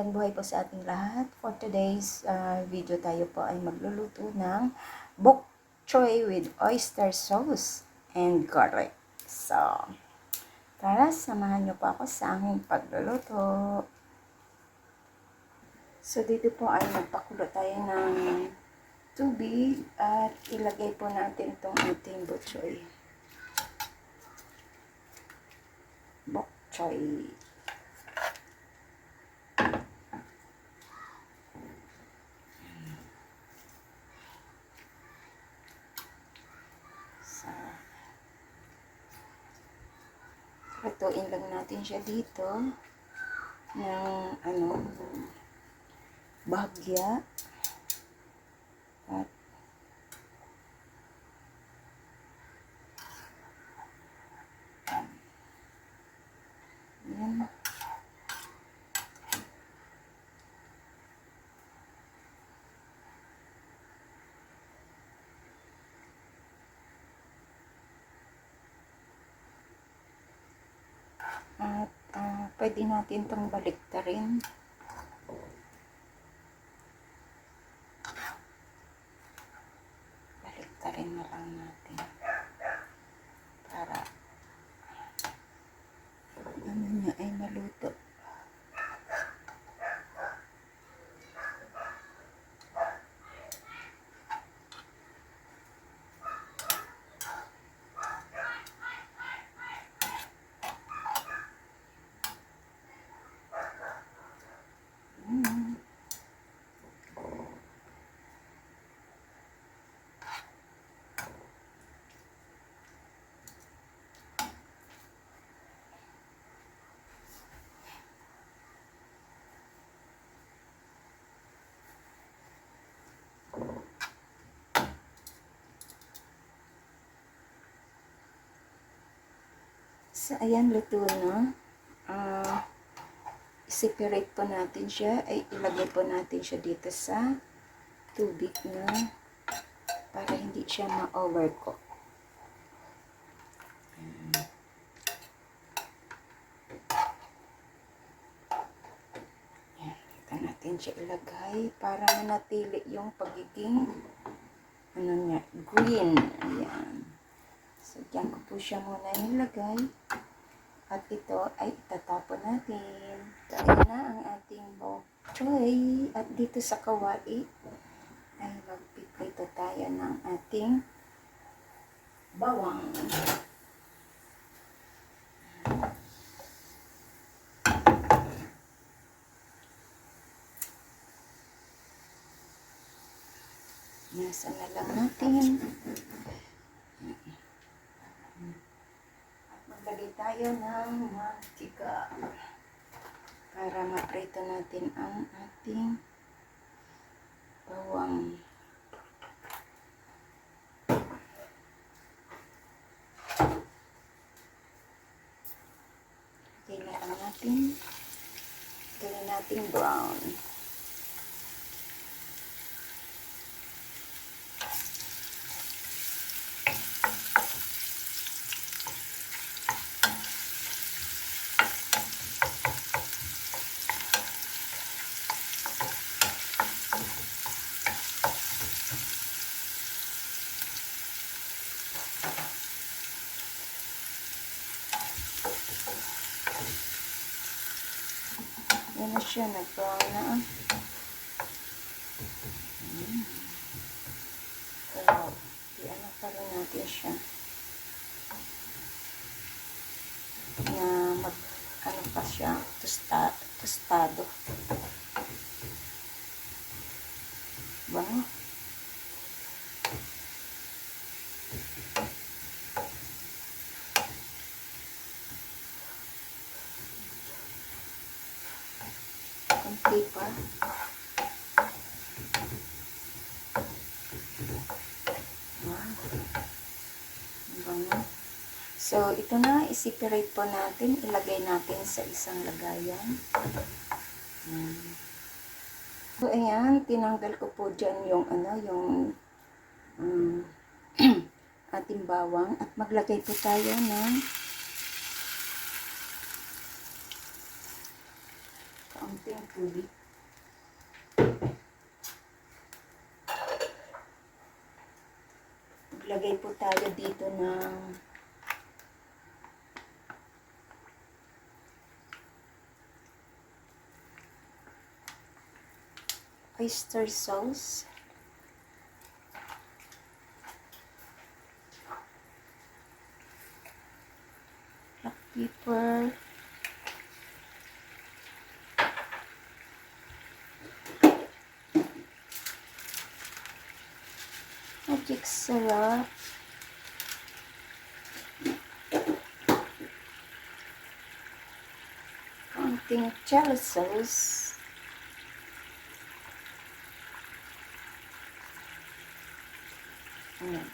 Magandang buhay po sa ating lahat. For today's video tayo po ay magluluto ng bok choy with oyster sauce and garlic. So, tara, samahan niyo po ako sa aking pagluluto. So, dito po ay magpakulo tayo ng tubig at ilagay po natin itong ating bok choy. Bok choy. Lutuin lang natin siya dito ng bahagya at yan. At pwede natin itong baliktarin. Baliktarin na lang natin para ano niya ay maluto. So, ayan, luto na. Separate po natin siya. Ay, ilagay po natin siya dito sa tubig na para hindi siya ma-overcook. Ayan, dito natin siya ilagay para manatili yung pagiging niya, green. Ayan. So, dyan ko po siya muna nilagay. At ito ay itatapon natin. Ito na ang ating bok choy. At dito sa kawali ay magpiprito tayo ng ating bawang. Nasa na lang natin. Maglagay tayo ng mantika para maprito natin ang ating bawang. Lagay na lang natin. Gawin natin brown. Yan na siya, nag-brown na. Pero, i-ano pa rin natin siya. Na ano pa siya, tostado. Bango. Kunti pa. Bango. So, ito na, i-separate po natin. Ilagay natin sa isang lagayan. So, ayan, tinanggal ko po dyan yung, ating bawang. At maglagay po tayo ng kaunting tubig. maglagay po tayo dito ng oyster sauce. Black pepper. Magic syrup. Konting chili sauce. Ayan.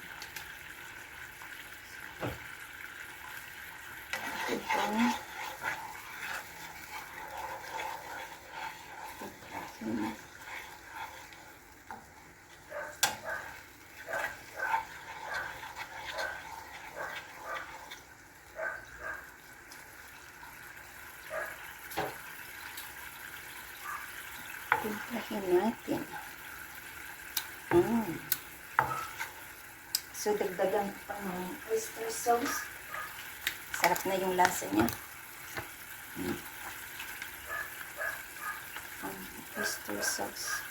Ito. Timplahin natin. So, dagdagan ko pa ng oyster sauce. Sarap na yung lasa niya. Oyster sauce.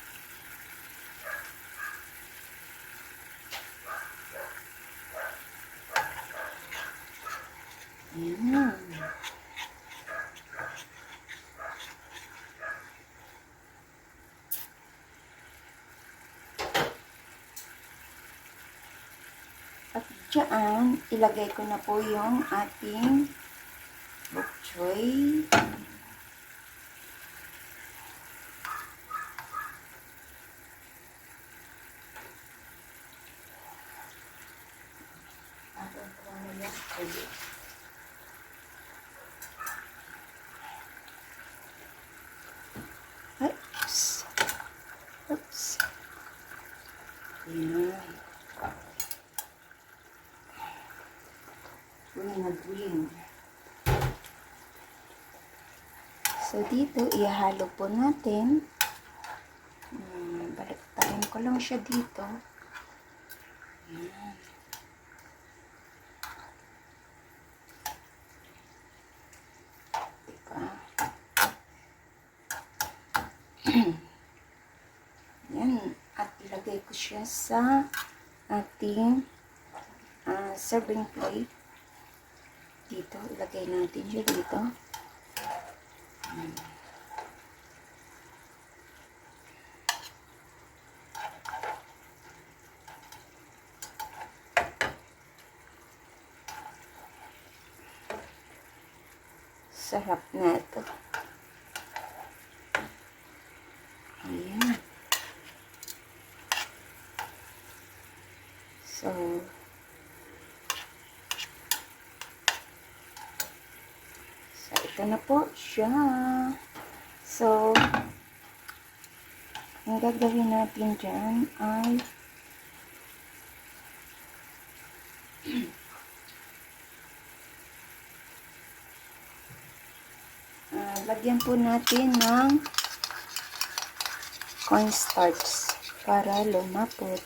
Ayan. At dyan, ilagay ko na po yung ating bok choy. Oops. Oops. Ayan. Green. So, dito, ihalo po natin. Baliktarin ko lang siya dito. Ayan. Diba? Ayan. At ilagay ko siya sa ating serving plate. Dito, ilagay natin siya dito. Sarap na ito. Ayan. So, ito na po siya. So, ang gagawin natin dyan ay lagyan po natin ng cornstarch para lumapot.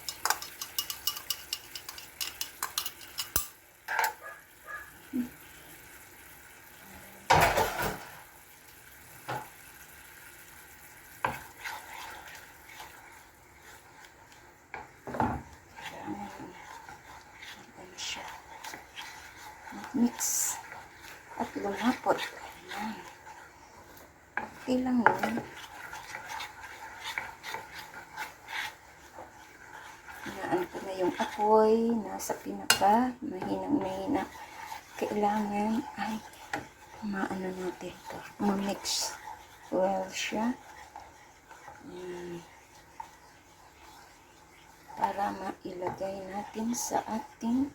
Mix at lumapot. Ayan. Okay lang yun. Hinaan ko na yung apoy. Nasa pinaka. Mahinang-mahina. Kailangan ay maano natin ito. Ma-mix well siya. Para mailagay natin sa ating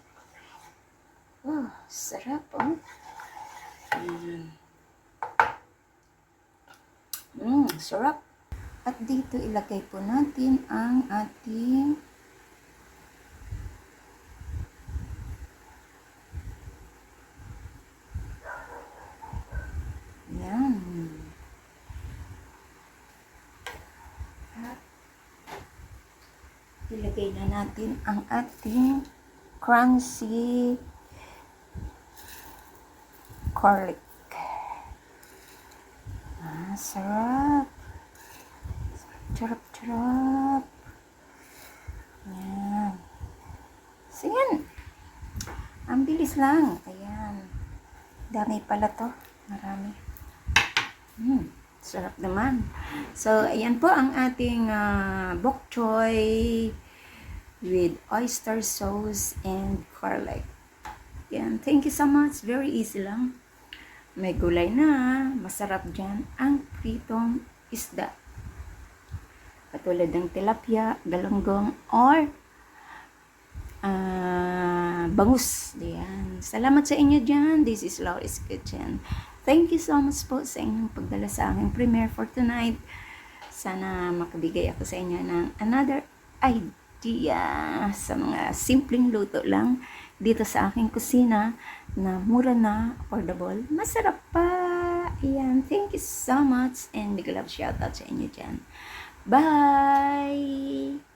sarap, oh. Sarap. At dito ilagay po natin ang ating yan. At ilagay na natin ang ating crunchy garlic. Sarap. Sarap, sarap. Ayan. So, yan. Ang bilis lang. Ayan. Dami pala to. Marami. Sarap naman. So, ayan po ang ating bok choy with oyster sauce and garlic. Yan. Thank you so much. Very easy lang. May gulay na. Masarap dyan ang pritong isda. Katulad ng tilapia, galunggong, or bangus. Yan. Salamat sa inyo dyan. This is Laurie's Kitchen. Thank you so much po sa inyong pagdala sa aking premiere for tonight. Sana makabigay ako sa inyo ng another idea sa mga simpleng luto lang dito sa aking kusina na mura na, affordable, masarap pa. Ayan. Thank you so much and big love shoutout sa inyo dyan. Bye!